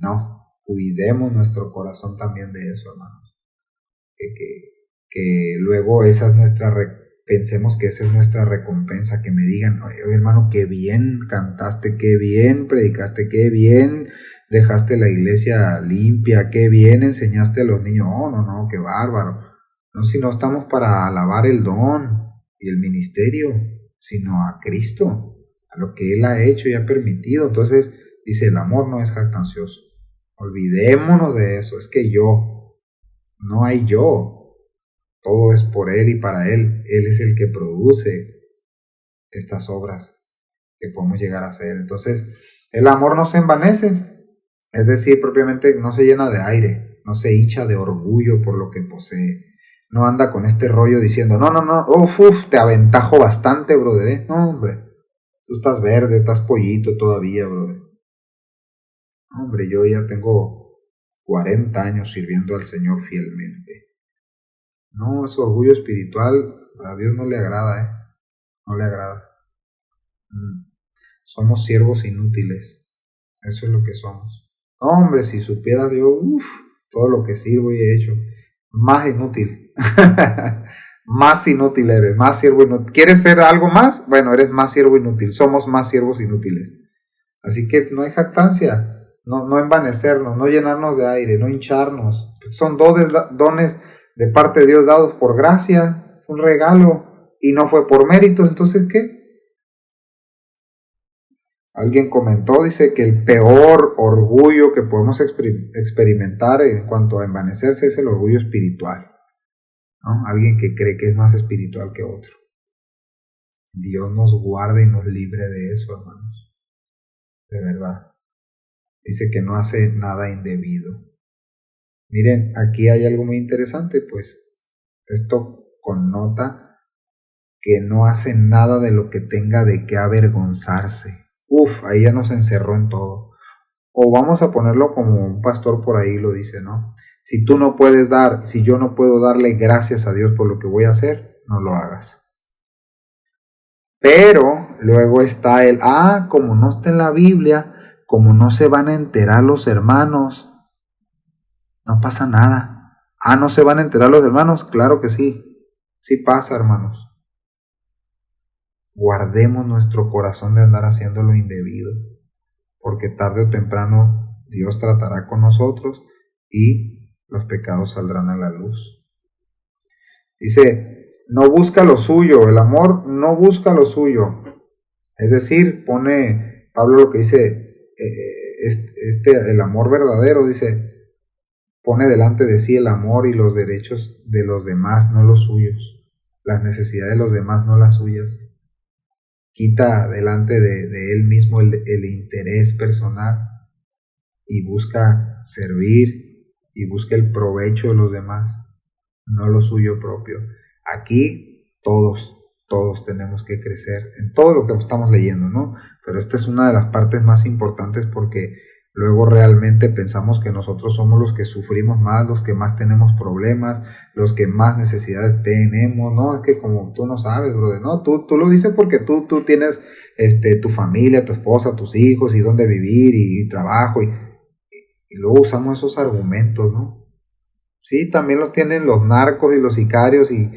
no, cuidemos nuestro corazón también de eso, hermanos. Que luego pensemos que esa es nuestra recompensa, que me digan, oye, hermano, qué bien cantaste, qué bien predicaste, qué bien dejaste la iglesia limpia, qué bien enseñaste a los niños. Oh, no, qué bárbaro. No, si no estamos para alabar el don y el ministerio, sino a Cristo, a lo que Él ha hecho y ha permitido. Entonces, dice, el amor no es jactancioso. Olvidémonos de eso, es que no hay yo. Todo es por Él y para Él. Él es el que produce estas obras que podemos llegar a hacer. Entonces, el amor no se envanece, es decir, propiamente no se llena de aire, no se hincha de orgullo por lo que posee. No anda con este rollo diciendo, no, te aventajo bastante, brother. No, hombre, tú estás verde, estás pollito todavía, brother. No, hombre, yo ya tengo 40 años sirviendo al Señor fielmente. No, ese orgullo espiritual a Dios no le agrada, no le agrada. Somos siervos inútiles, eso es lo que somos. No, hombre, si supieras yo, todo lo que sirvo y he hecho, más inútil, más inútil eres, más siervo inútil. ¿Quieres ser algo más? Bueno, eres más siervo inútil, somos más siervos inútiles. Así que no hay jactancia, no envanecernos, no llenarnos de aire, no hincharnos. Son dones de parte de Dios dados por gracia, un regalo, y no fue por méritos. Entonces, ¿qué? Alguien comentó, dice que el peor orgullo que podemos experimentar en cuanto a envanecerse es el orgullo espiritual, ¿no? Alguien que cree que es más espiritual que otro. Dios nos guarde y nos libre de eso, hermanos. De verdad. Dice que no hace nada indebido. Miren, aquí hay algo muy interesante, pues esto connota que no hace nada de lo que tenga de qué avergonzarse. Ahí ya nos encerró en todo. O vamos a ponerlo como un pastor por ahí lo dice, ¿no? Si tú no puedes dar, si yo no puedo darle gracias a Dios por lo que voy a hacer, no lo hagas. Pero luego está como no está en la Biblia, como no se van a enterar los hermanos, no pasa nada. ¿No se van a enterar los hermanos? Claro que sí, sí pasa, hermanos. Guardemos nuestro corazón de andar haciendo lo indebido, porque tarde o temprano Dios tratará con nosotros y los pecados saldrán a la luz. Dice, no busca lo suyo, el amor no busca lo suyo. Es decir, pone Pablo lo que dice, el amor verdadero, dice, pone delante de sí el amor y los derechos de los demás, no los suyos. Las necesidades de los demás, no las suyas. Quita delante de él mismo el interés personal y busca servir y busca el provecho de los demás, no lo suyo propio. Aquí todos tenemos que crecer en todo lo que estamos leyendo, ¿no? Pero esta es una de las partes más importantes porque luego realmente pensamos que nosotros somos los que sufrimos más, los que más tenemos problemas, los que más necesidades tenemos, ¿no? Es que como tú no sabes, brother, ¿no? Tú lo dices porque tú tienes tu familia, tu esposa, tus hijos y dónde vivir y trabajo y luego usamos esos argumentos, ¿no? Sí, también los tienen los narcos y los sicarios y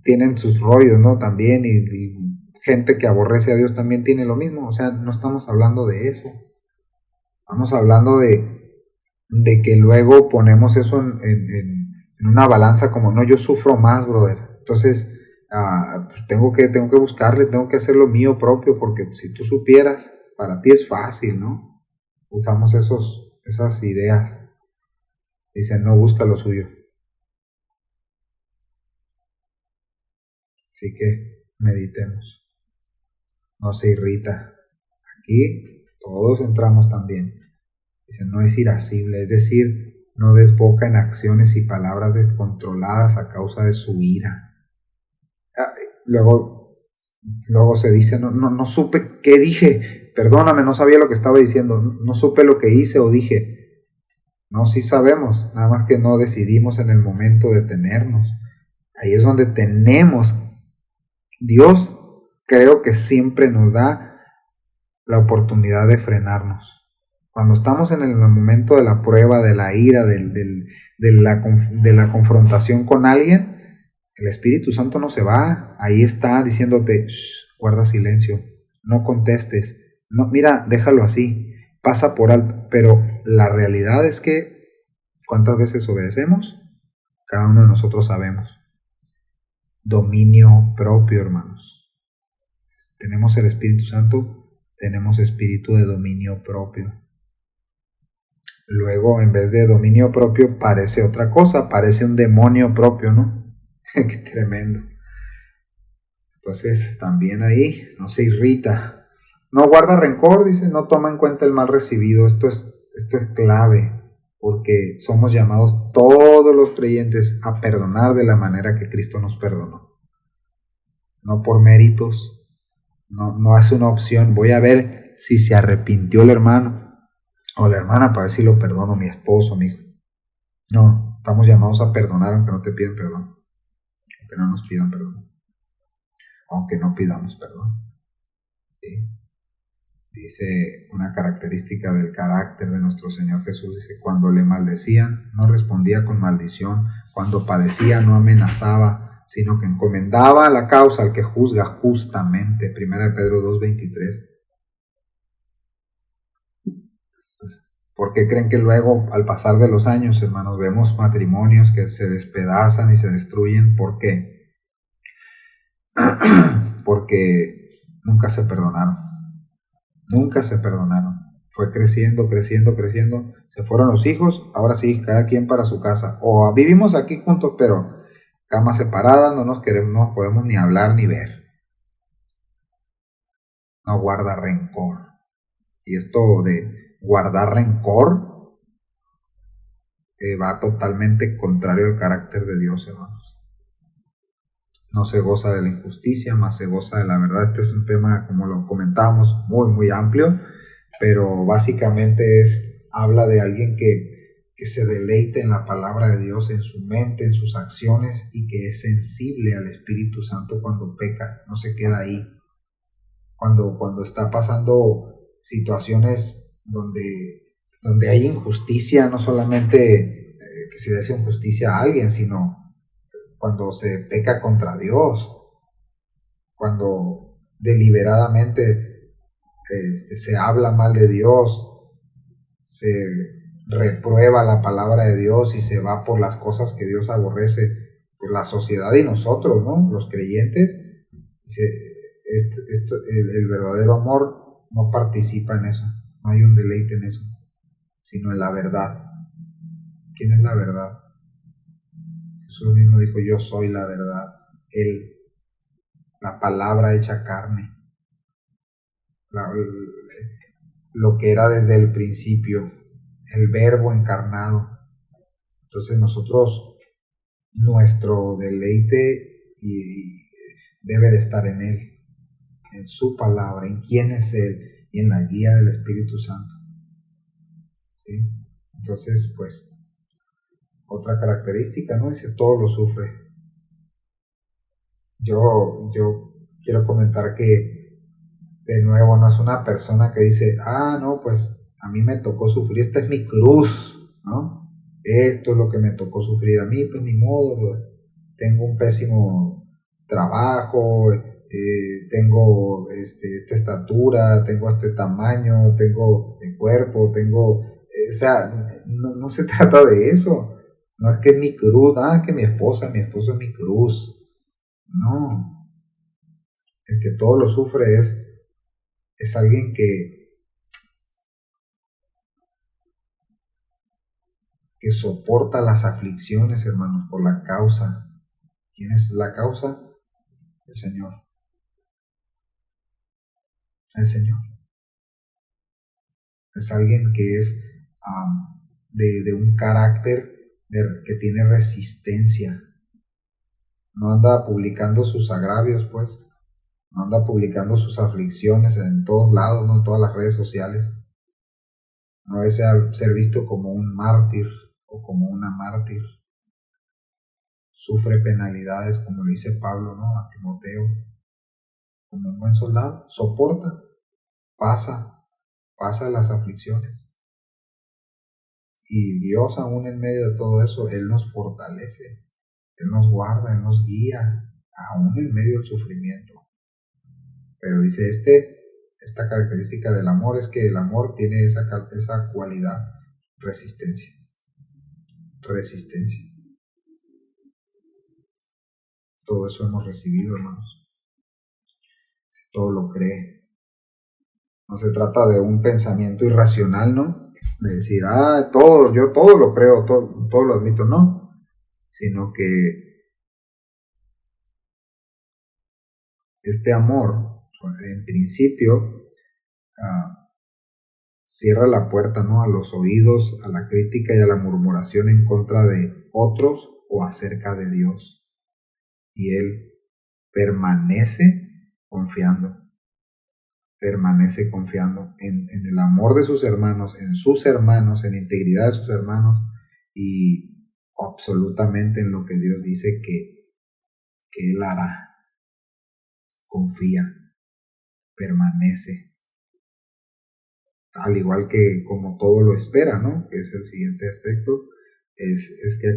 tienen sus rollos, ¿no? También y gente que aborrece a Dios también tiene lo mismo. O sea, no estamos hablando de eso. Estamos hablando de que luego ponemos eso en una balanza como, no, yo sufro más, brother. Entonces, pues tengo que buscarle, tengo que hacer lo mío propio, porque si tú supieras, para ti es fácil, ¿no? Usamos esas ideas. Dicen, no busca lo suyo. Así que meditemos. No se irrita. Aquí todos entramos también. Dice, no es irascible, es decir, no desboca en acciones y palabras descontroladas a causa de su ira. Luego se dice, no supe qué dije, perdóname, no sabía lo que estaba diciendo, no supe lo que hice o dije. No, sí sabemos, nada más que no decidimos en el momento de detenernos. Ahí es donde tenemos. Dios creo que siempre nos da la oportunidad de frenarnos. Cuando estamos en el momento de la prueba, de la ira, de la confrontación con alguien, el Espíritu Santo no se va. Ahí está diciéndote, guarda silencio, no contestes, no, mira, déjalo así, pasa por alto. Pero la realidad es que, ¿cuántas veces obedecemos? Cada uno de nosotros sabemos. Dominio propio, hermanos. Tenemos el Espíritu Santo, tenemos espíritu de dominio propio. Luego, en vez de dominio propio, parece otra cosa, parece un demonio propio, ¿no? Qué tremendo. Entonces, también ahí no se irrita. No guarda rencor, dice, no toma en cuenta el mal recibido. Esto es clave, porque somos llamados todos los creyentes a perdonar de la manera que Cristo nos perdonó. No por méritos, no es una opción. Voy a ver si se arrepintió el hermano o la hermana para ver si lo perdono, mi esposo, mi hijo. No, estamos llamados a perdonar aunque no te pidan perdón, aunque no nos pidan perdón, aunque no pidamos perdón. ¿Sí? Dice una característica del carácter de nuestro Señor Jesús, dice, cuando le maldecían, no respondía con maldición, cuando padecía, no amenazaba, sino que encomendaba la causa al que juzga justamente. 1 Pedro 2:23. ¿Por qué creen que luego, al pasar de los años, hermanos, vemos matrimonios que se despedazan y se destruyen? ¿Por qué? Porque nunca se perdonaron. Nunca se perdonaron. Fue creciendo. Se fueron los hijos, ahora sí, cada quien para su casa. O vivimos aquí juntos, pero camas separadas, no nos queremos, no podemos ni hablar ni ver. No guarda rencor. Y esto de guardar rencor va totalmente contrario al carácter de Dios, hermanos. No se goza de la injusticia, más se goza de la verdad. Este es un tema, como lo comentábamos, muy, muy amplio, pero básicamente habla de alguien que se deleite en la palabra de Dios, en su mente, en sus acciones, y que es sensible al Espíritu Santo cuando peca, no se queda ahí. Cuando está pasando situaciones donde hay injusticia, no solamente que se le hace injusticia a alguien, sino cuando se peca contra Dios, cuando deliberadamente se habla mal de Dios, se reprueba la palabra de Dios y se va por las cosas que Dios aborrece, por la sociedad y nosotros, ¿no? Los creyentes. El verdadero amor no participa en eso, no hay un deleite en eso, sino en la verdad. ¿Quién es la verdad? Jesús mismo dijo: yo soy la verdad. Él, la palabra hecha carne, lo que era desde el principio, el verbo encarnado. Entonces nosotros, nuestro deleite debe de estar en Él, en su palabra, en quién es Él y en la guía del Espíritu Santo. ¿Sí? Entonces, pues, otra característica, ¿no? Dice: todo lo sufre. Yo quiero comentar que, de nuevo, no es una persona que dice: no, pues a mí me tocó sufrir, esta es mi cruz, ¿no? Esto es lo que me tocó sufrir a mí, pues ni modo, tengo un pésimo trabajo, tengo esta estatura, tengo este tamaño, tengo el cuerpo, o sea, no se trata de eso. No es que es mi cruz, que mi esposo es mi cruz. No, el que todo lo sufre es alguien que soporta las aflicciones, hermanos, por la causa. ¿Quién es la causa? El Señor. El Señor. Es alguien que es de un carácter que tiene resistencia. No anda publicando sus agravios, pues. No anda publicando sus aflicciones en todos lados, no en todas las redes sociales. No desea ser visto como un mártir o como una mártir. Sufre penalidades, como lo dice Pablo, ¿no? A Timoteo. Como un buen soldado, soporta, pasa las aflicciones. Y Dios, aún en medio de todo eso, Él nos fortalece, Él nos guarda, Él nos guía, aún en medio del sufrimiento. Pero dice esta característica del amor es que el amor tiene esa cualidad: resistencia. Todo eso hemos recibido, hermanos. Todo lo cree. No se trata de un pensamiento irracional, ¿no? De decir, yo todo lo creo, todo lo admito, no. Sino que este amor, en principio, cierra la puerta, ¿no? A los oídos, a la crítica y a la murmuración en contra de otros o acerca de Dios. Y Él permanece confiando en el amor de sus hermanos, en la integridad de sus hermanos y absolutamente en lo que Dios dice que Él hará. Confía, permanece, al igual que como todo lo espera, ¿no? Que es el siguiente aspecto, es que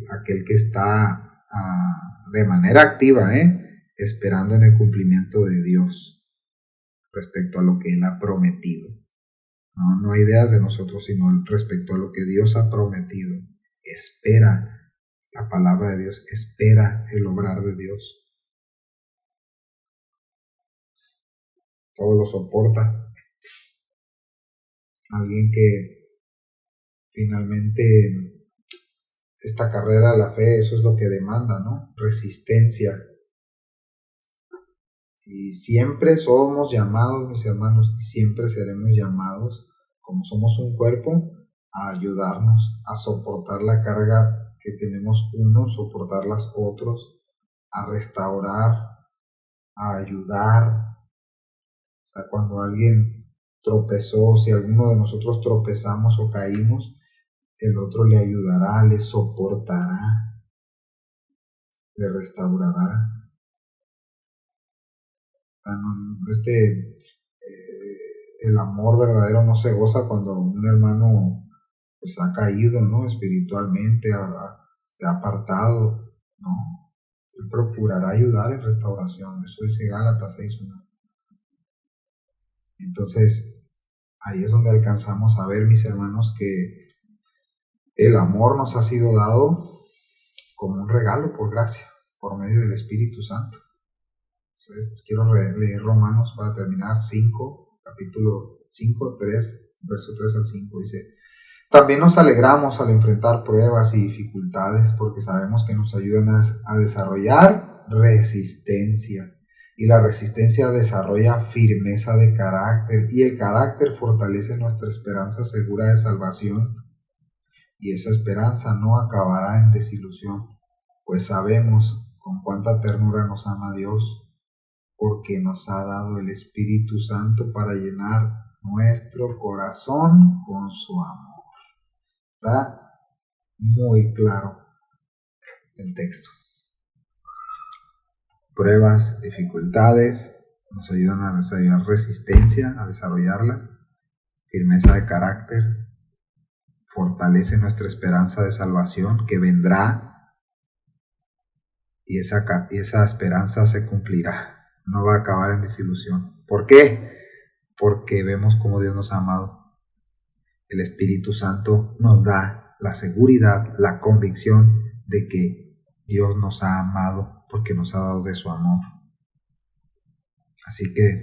aquel que está de manera activa, esperando en el cumplimiento de Dios respecto a lo que Él ha prometido. No hay ideas de nosotros, sino respecto a lo que Dios ha prometido. Espera la palabra de Dios, espera el obrar de Dios. Todo lo soporta. Alguien que finalmente esta carrera de la fe, eso es lo que demanda, ¿no? Resistencia. Y siempre somos llamados, mis hermanos, y siempre seremos llamados, como somos un cuerpo, a ayudarnos, a soportar la carga que tenemos unos, soportar las otros, a restaurar, a ayudar. O sea, cuando alguien tropezó, si alguno de nosotros tropezamos o caímos, el otro le ayudará, le soportará, le restaurará. El amor verdadero no se goza cuando un hermano pues ha caído, ¿no? Espiritualmente, se ha apartado, ¿no? Él procurará ayudar en restauración. Eso dice Gálatas 6:1. Entonces, ahí es donde alcanzamos a ver, mis hermanos, que el amor nos ha sido dado como un regalo por gracia, por medio del Espíritu Santo. Entonces, quiero leer Romanos para terminar, capítulo 5, verso 3 al 5, dice: también nos alegramos al enfrentar pruebas y dificultades porque sabemos que nos ayudan a desarrollar resistencia. Y la resistencia desarrolla firmeza de carácter, y el carácter fortalece nuestra esperanza segura de salvación. Y esa esperanza no acabará en desilusión, pues sabemos con cuánta ternura nos ama Dios, porque nos ha dado el Espíritu Santo para llenar nuestro corazón con su amor. Está muy claro el texto. Pruebas, dificultades, nos ayudan a desarrollar resistencia, a desarrollarla, firmeza de carácter, fortalece nuestra esperanza de salvación que vendrá, y esa esperanza se cumplirá, no va a acabar en desilusión. ¿Por qué? Porque vemos cómo Dios nos ha amado. El Espíritu Santo nos da la seguridad, la convicción de que Dios nos ha amado porque nos ha dado de su amor. Así que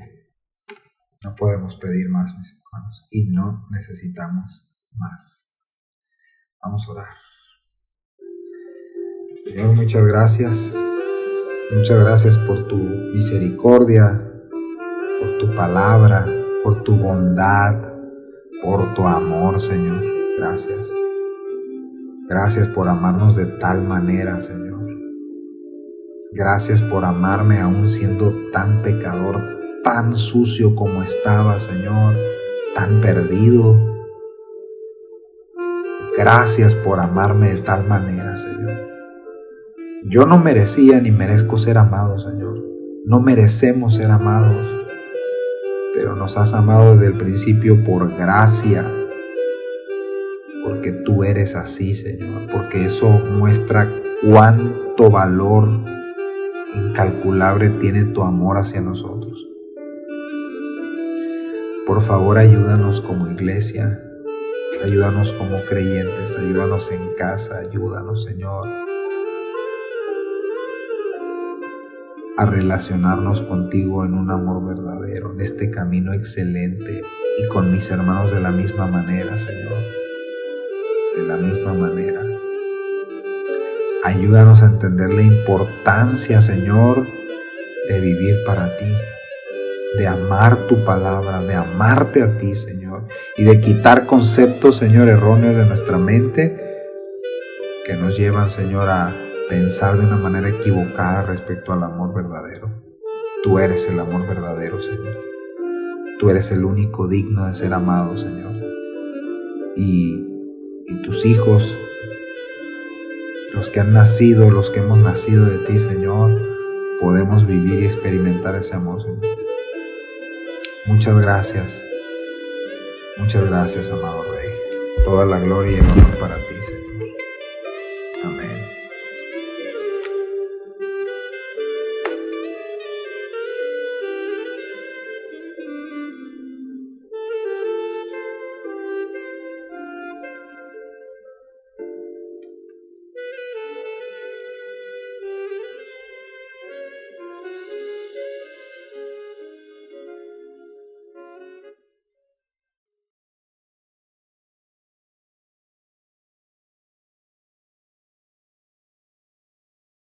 no podemos pedir más, mis hermanos, y no necesitamos más. Vamos a orar. Señor, muchas gracias. Muchas gracias por tu misericordia, por tu palabra, por tu bondad, por tu amor, Señor. Gracias. Gracias por amarnos de tal manera, Señor. Gracias por amarme aún siendo tan pecador, tan sucio como estaba, Señor, tan perdido. Gracias por amarme de tal manera, Señor. Yo no merecía ni merezco ser amado, Señor. No merecemos ser amados, pero nos has amado desde el principio por gracia, porque tú eres así, Señor, porque eso muestra cuánto valor incalculable tiene tu amor hacia nosotros. Por favor, ayúdanos como iglesia, ayúdanos como creyentes, ayúdanos en casa, ayúdanos, Señor, a relacionarnos contigo en un amor verdadero, en este camino excelente, y con mis hermanos de la misma manera, Señor, de la misma manera. Ayúdanos a entender la importancia, Señor, de vivir para ti, de amar tu palabra, de amarte a ti, Señor, y de quitar conceptos, Señor, erróneos de nuestra mente que nos llevan, Señor, a pensar de una manera equivocada respecto al amor verdadero. Tú eres el amor verdadero, Señor. Tú eres el único digno de ser amado, Señor. Y tus hijos, los que han nacido, los que hemos nacido de ti, Señor, podemos vivir y experimentar ese amor, Señor. Muchas gracias, amado Rey. Toda la gloria y el honor para ti, Señor. Amén.